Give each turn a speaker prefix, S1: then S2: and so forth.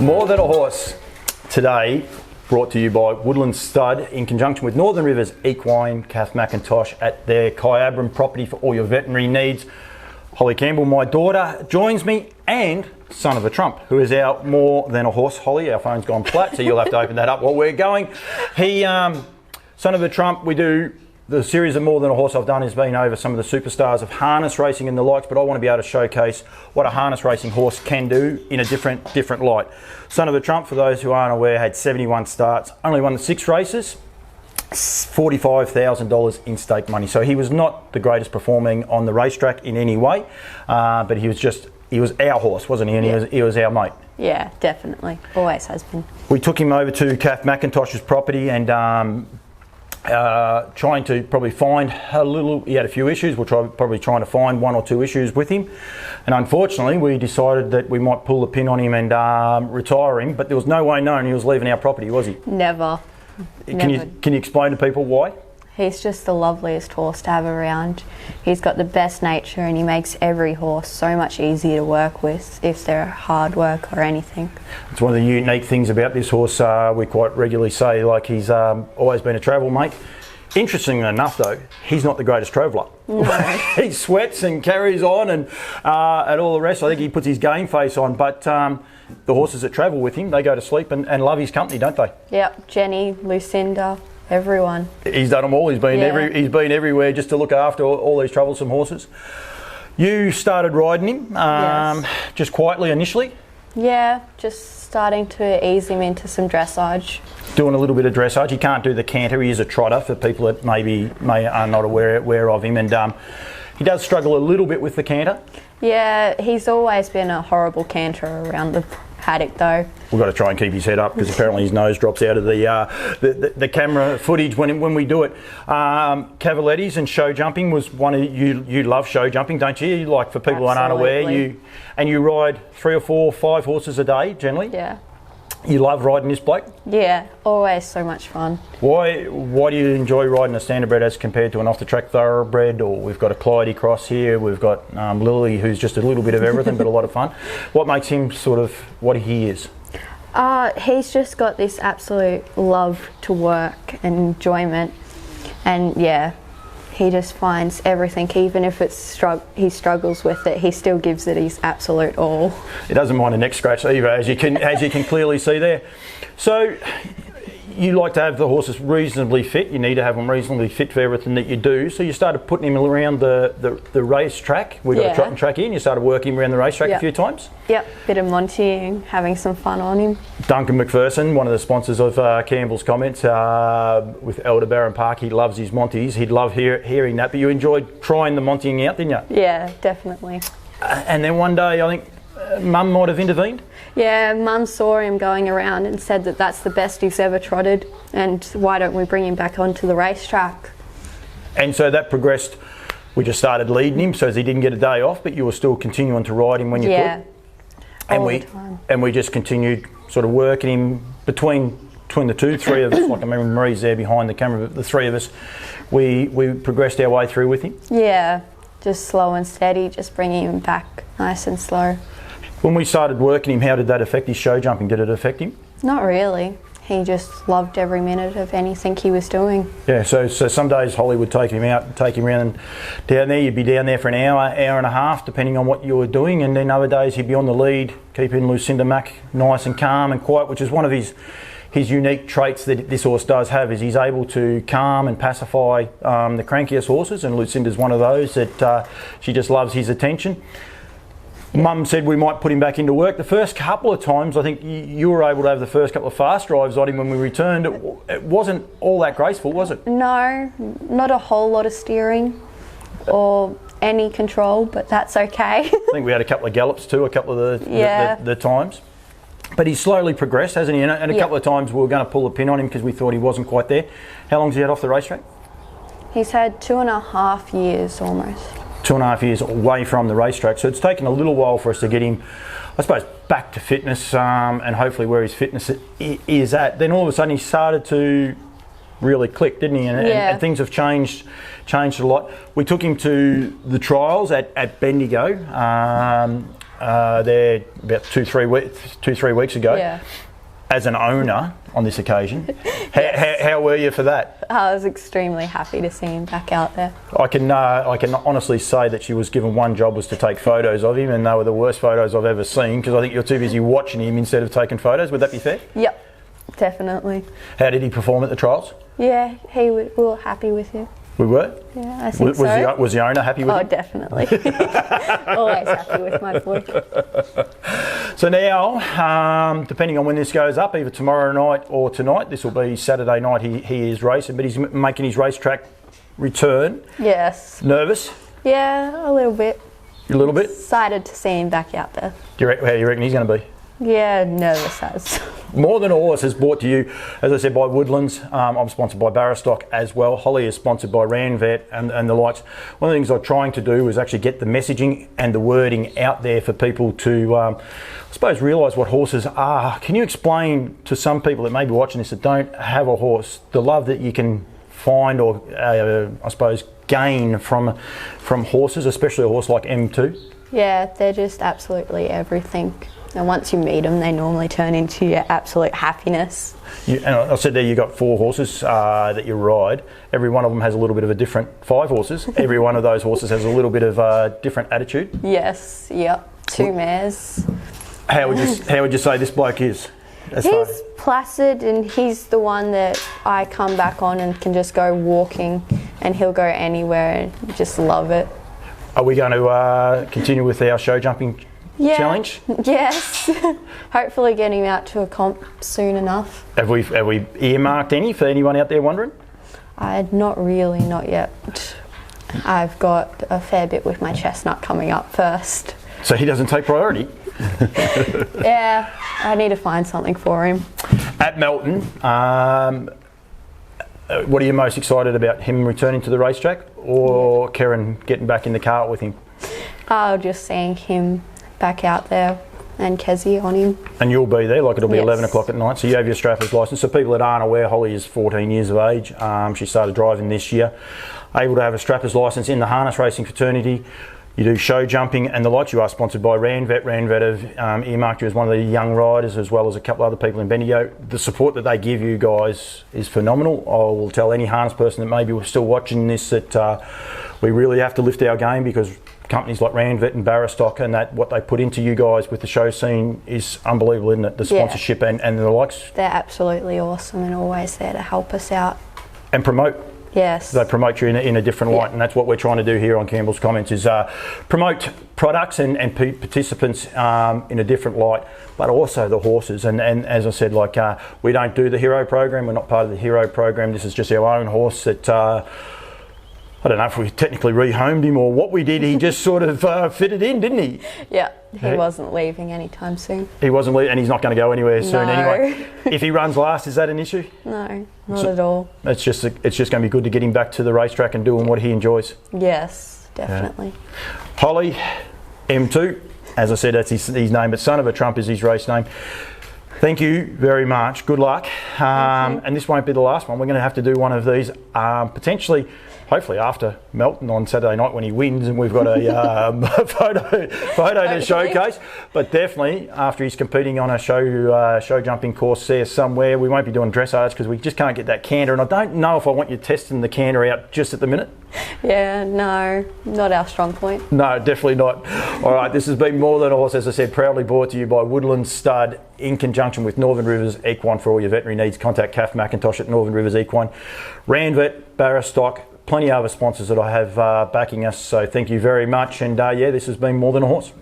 S1: More Than a Horse today, brought to you by Woodland Stud in conjunction with Northern Rivers Equine, Kath McIntosh at their Kyabram property for all your veterinary needs. Holly Campbell, my daughter, joins me, and Sunofatrump, who is our More Than a Horse. Holly, our phone's gone flat, so you'll have to open that up while we're going. Sunofatrump, we do the series of More Than a Horse I've done has been over some of the superstars of harness racing and the likes, but I want to be able to showcase what a harness racing horse can do in a different light. Sunofatrump, for those who aren't aware, had 71 starts, only won the 6 races, $45,000 in stake money. So he was not the greatest performing on the racetrack in any way, but he was our horse, wasn't he? And he was our mate.
S2: Yeah, definitely. Always has been.
S1: We took him over to Kath McIntosh's property and trying to probably find he had a few issues. We're probably trying to find 1 or 2 issues with him. And unfortunately, we decided that we might pull the pin on him and retire him, but there was no way known he was leaving our property, was he?
S2: Never.
S1: Can you explain to people why?
S2: He's just the loveliest horse to have around. He's got the best nature and he makes every horse so much easier to work with if they're hard work or anything.
S1: It's one of the unique things about this horse. We quite regularly say, like, he's always been a travel mate. Interestingly enough, though, he's not the greatest traveller.
S2: No.
S1: He sweats and carries on and all the rest. I think he puts his game face on, but the horses that travel with him, they go to sleep and love his company, don't they?
S2: Yep, Jenny, Lucinda, everyone.
S1: He's done them all. He's been everywhere just to look after all these troublesome horses. You started riding him
S2: Yes.
S1: just quietly initially?
S2: Yeah, just starting to ease him into some dressage.
S1: Doing a little bit of dressage. He can't do the canter. He is a trotter for people that are not aware of him, and he does struggle a little bit with the canter.
S2: Yeah, he's always been a horrible canterer around the paddock though.
S1: We've got to try and keep his head up because apparently his nose drops out of the camera footage when we do it. Cavalettis and show jumping was one of you love show jumping, don't you? Like, for people that aren't aware, you ride 3 or 4, 5 horses a day generally.
S2: Yeah.
S1: You love riding this bloke?
S2: Yeah, always so much fun.
S1: Why do you enjoy riding a standardbred as compared to an off-the-track thoroughbred? Or we've got a Clyde cross here, we've got Lily, who's just a little bit of everything but a lot of fun. What makes him sort of what he is?
S2: He's just got this absolute love to work and enjoyment, and yeah, he just finds everything, even if he struggles with it, he still gives it his absolute all. He
S1: doesn't mind a neck scratch either, as you can clearly see there. So you like to have the horses reasonably fit. You need to have them reasonably fit for everything that you do. So you started putting him around the racetrack. We got a trot and track in. You started working around the racetrack a few times.
S2: Yep, bit of montying, having some fun on him.
S1: Duncan McPherson, one of the sponsors of Campbell's comments, with Elder Barron Park, he loves his monties. He'd love hearing that, but you enjoyed trying the montying out, didn't you?
S2: Yeah, definitely.
S1: And then one day, I think Mum might have intervened?
S2: Yeah, Mum saw him going around and said that that's the best he's ever trotted, and why don't we bring him back onto the racetrack? And
S1: so that progressed. We just started leading him so as he didn't get a day off, but you were still continuing to ride him when you could.
S2: All the time.
S1: And we just continued sort of working him between the 3 of us, like I remember Marie's there behind the camera, but the 3 of us, we progressed our way through with him.
S2: Yeah, just slow and steady, just bringing him back nice and slow.
S1: When we started working him, how did that affect his show jumping? Did it affect him?
S2: Not really. He just loved every minute of anything he was doing. Yeah,
S1: so some days Holly would take him out, take him around down there. You'd be down there for an hour and a half, depending on what you were doing. And then other days he'd be on the lead, keeping Lucinda Mack nice and calm and quiet, which is one of his unique traits that this horse does have, is he's able to calm and pacify the crankiest horses, and Lucinda's one of those that she just loves his attention. Mum said we might put him back into work. The first couple of times, I think you were able to have the first couple of fast drives on him when we returned. It wasn't all that graceful, was it?
S2: No, not a whole lot of steering or any control, but that's okay.
S1: I think we had a couple of gallops too, a couple of the times. But he's slowly progressed, hasn't he? And a couple of times we were going to pull a pin on him because we thought he wasn't quite there. How long's he had off the racetrack?
S2: He's had 2.5 years almost.
S1: 2.5 years away from the racetrack, so it's taken a little while for us to get him, I suppose, back to fitness and hopefully where his fitness is at. Then all of a sudden he started to really click, didn't he? And things have changed a lot. We took him to the trials at Bendigo there about two, 3 weeks ago.
S2: Yeah.
S1: As an owner on this occasion. How were you for that?
S2: I was extremely happy to see him back out there.
S1: I can honestly say that she was given one job, was to take photos of him, and they were the worst photos I've ever seen, because I think you're too busy watching him instead of taking photos. Would that be fair?
S2: Yep, definitely.
S1: How did he perform at the trials?
S2: Yeah, we were happy with him.
S1: We were?
S2: Yeah, I think so.
S1: Was the owner happy with him?
S2: Oh, definitely. Always happy with my boy.
S1: So now, depending on when this goes up, either tomorrow night or tonight, this will be Saturday night, he is racing, but he's making his racetrack return.
S2: Yes.
S1: Nervous?
S2: Yeah, a little bit.
S1: A little bit?
S2: Excited to see him back out there.
S1: How do you reckon he's going to be?
S2: Yeah, nervous as.
S1: More Than a Horse is brought to you, as I said, by Woodlands. I'm sponsored by Barrastock as well. Holly is sponsored by Ranvet and the likes. One of the things I'm trying to do is actually get the messaging and the wording out there for people to, I suppose, realise what horses are. Can you explain to some people that may be watching this that don't have a horse, the love that you can find or, I suppose, gain from horses, especially a horse like M2?
S2: Yeah, they're just absolutely everything. And once you meet them, they normally turn into your absolute happiness.
S1: And I said there you got 4 horses that you ride. Every one of them has a little bit of a different, 5 horses. Every one of those horses has a little bit of a different attitude.
S2: Yes, yep. 2 mares.
S1: How would you say this bloke is?
S2: He's placid, and he's the one that I come back on and can just go walking, and he'll go anywhere and just love it.
S1: Are we going to continue with our show jumping challenge?
S2: Yes. Hopefully getting him out to a comp soon enough.
S1: Have we earmarked any for anyone out there wondering?
S2: Not yet. I've got a fair bit with my chestnut coming up first.
S1: So he doesn't take priority?
S2: Yeah, I need to find something for him.
S1: At Melton, what are you most excited about? Him returning to the racetrack, or Karen getting back in the car with him?
S2: Just seeing him back out there and Kezzy on him.
S1: And you'll be there, like it'll be
S2: Yes.
S1: 11 o'clock at night, so you have your strapper's licence. So people that aren't aware, Holly is 14 years of age. She started driving this year. Able to have a strapper's licence in the harness racing fraternity. You do show jumping and the likes. You are sponsored by Ranvet. Ranvet have earmarked you as one of the young riders, as well as a couple other people in Bendigo. The support that they give you guys is phenomenal. I will tell any harness person that maybe we're still watching this that we really have to lift our game, because companies like Ranvet and Barrastock and that, what they put into you guys with the show scene is unbelievable, isn't it? The sponsorship and the likes.
S2: They're absolutely awesome and always there to help us out.
S1: And promote.
S2: Yes.
S1: They promote you in a different light, and that's what we're trying to do here on Campbell's Comments, is promote products and participants in a different light, but also the horses. And as I said, like we don't do the hero program. We're not part of the hero program. This is just our own horse that I don't know if we technically rehomed him or what we did. He just sort of fitted in, didn't he?
S2: Yeah, he wasn't leaving anytime soon.
S1: He wasn't leaving, and he's not going to go anywhere soon
S2: No.
S1: anyway. If he runs last, is that an issue?
S2: No, not at all.
S1: It's just going to be good to get him back to the racetrack and doing what he enjoys.
S2: Yes, definitely.
S1: Holly, M2, as I said, that's his name, but Sunofatrump is his race name. Thank you very much. Good luck. And this won't be the last one. We're going to have to do one of these potentially, hopefully after Melton on Saturday night when he wins, and we've got a photo to showcase. But definitely after he's competing on a show jumping course there somewhere. We won't be doing dressage because we just can't get that canter. And I don't know if I want you testing the canter out just at the minute.
S2: Yeah, no, not our strong point.
S1: No, definitely not. All right, this has been More Than a Horse, as I said, proudly brought to you by Woodland Stud in conjunction with Northern Rivers Equine. For all your veterinary needs, contact Kath McIntosh at Northern Rivers Equine. Ranvet, Barrastock, plenty of other sponsors that I have backing us. So thank you very much. And yeah, this has been More Than a Horse.